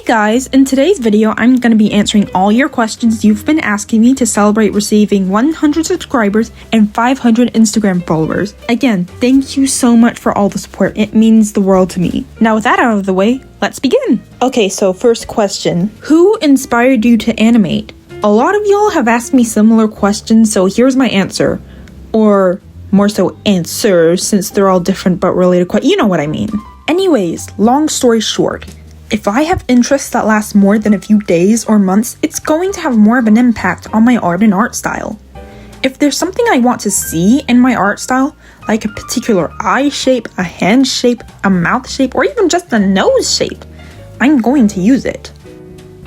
guys, in today's video, I'm going to be answering all your questions you've been asking me to celebrate receiving 100 subscribers and 500 Instagram followers. Again, thank you so much for all the support. It means the world to me. Now with that out of the way, let's begin. Okay, so first question. Who inspired you to animate? A lot of y'all have asked me similar questions, so here's my answer. Or more so answers, since they're all different but related. You know what I mean. Anyways, long story short. If I have interests that last more than a few days or months, it's going to have more of an impact on my art and art style. If there's something I want to see in my art style, like a particular eye shape, a hand shape, a mouth shape, or even just a nose shape, I'm going to use it.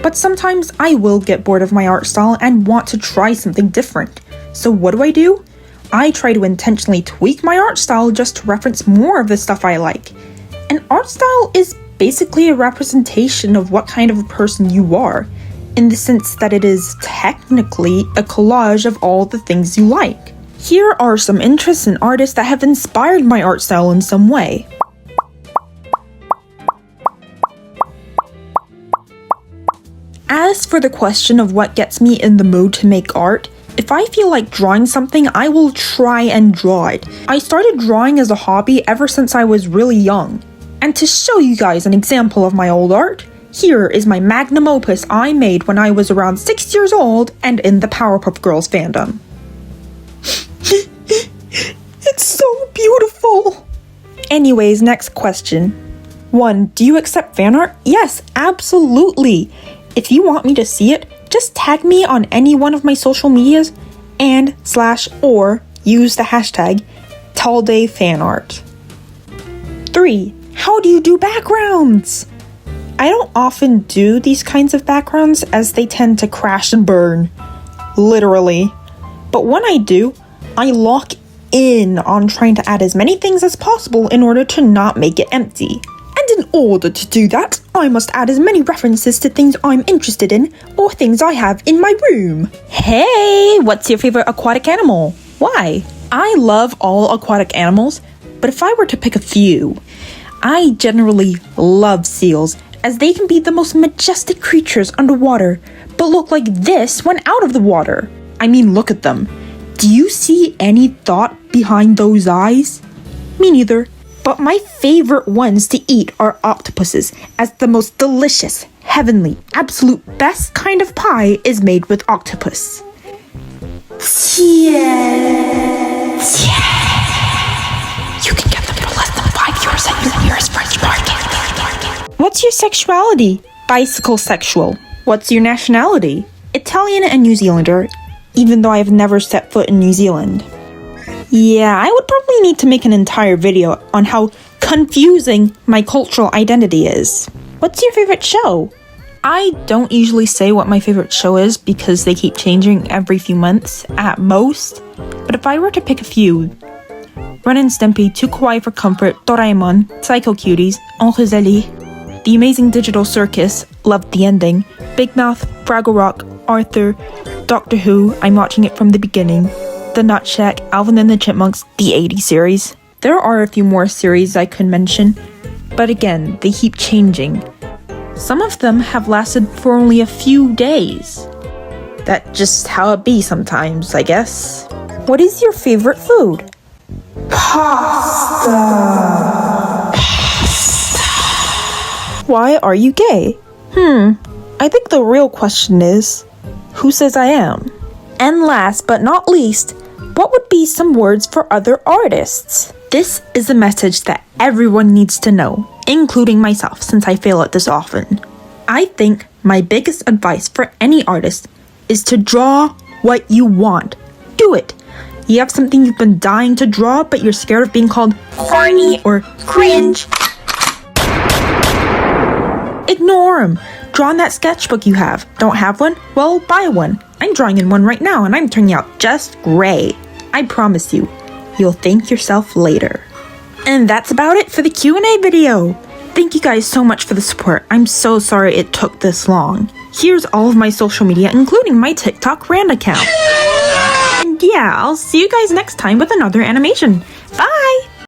But sometimes I will get bored of my art style and want to try something different. So what do? I try to intentionally tweak my art style just to reference more of the stuff I like. An art style is basically a representation of what kind of a person you are, in the sense that it is technically a collage of all the things you like. Here are some interests in artists that have inspired my art style in some way. As for the question of what gets me in the mood to make art, if I feel like drawing something, I will try and draw it. I started drawing as a hobby ever since I was really young. And to show you guys an example of my old art, here is my magnum opus I made when I was around 6 years old and in the Powerpuff Girls fandom. It's so beautiful! Anyways, next question. 1. Do you accept fan art? Yes, absolutely! If you want me to see it, just tag me on any one of my social medias and/or use the hashtag TallDayFanArt. 3. How do you do backgrounds? I don't often do these kinds of backgrounds as they tend to crash and burn. Literally. But when I do, I lock in on trying to add as many things as possible in order to not make it empty. And in order to do that, I must add as many references to things I'm interested in or things I have in my room. Hey, what's your favorite aquatic animal? Why? I love all aquatic animals, but if I were to pick a few, I generally love seals, as they can be the most majestic creatures underwater, but look like this when out of the water. I mean, look at them. Do you see any thought behind those eyes? Me neither. But my favorite ones to eat are octopuses, as the most delicious, heavenly, absolute best kind of pie is made with octopus. You can get them for less than €5 at your nearest French market. What's your sexuality? Bicycle sexual. What's your nationality? Italian and New Zealander, even though I've never set foot in New Zealand. Yeah, I would probably need to make an entire video on how confusing my cultural identity is. What's your favorite show? I don't usually say what my favorite show is because they keep changing every few months at most. But if I were to pick a few, Ren and Stimpy, Too Kawaii for Comfort, Doraemon, Psycho Cuties, Onhuzeli, The Amazing Digital Circus, loved the ending, Big Mouth, Fraggle Rock, Arthur, Doctor Who, I'm watching it from the beginning, The Nut Shack, Alvin and the Chipmunks, the 80s series. There are a few more series I could mention, but again, they keep changing. Some of them have lasted for only a few days. That's just how it be sometimes, I guess. What is your favorite food? Pasta. Why are you gay? I think the real question is, who says I am? And last but not least, what would be some words for other artists? This is a message that everyone needs to know, including myself, since I fail at this often. I think my biggest advice for any artist is to draw what you want. Do it. You have something you've been dying to draw, but you're scared of being called corny or cringe. Ignore him. Draw in that sketchbook you have. Don't have one? Well, buy one. I'm drawing in one right now and I'm turning out just great. I promise you, you'll thank yourself later. And that's about it for the Q&A video. Thank you guys so much for the support. I'm so sorry it took this long. Here's all of my social media, including my TikTok Rand account. And yeah, I'll see you guys next time with another animation. Bye!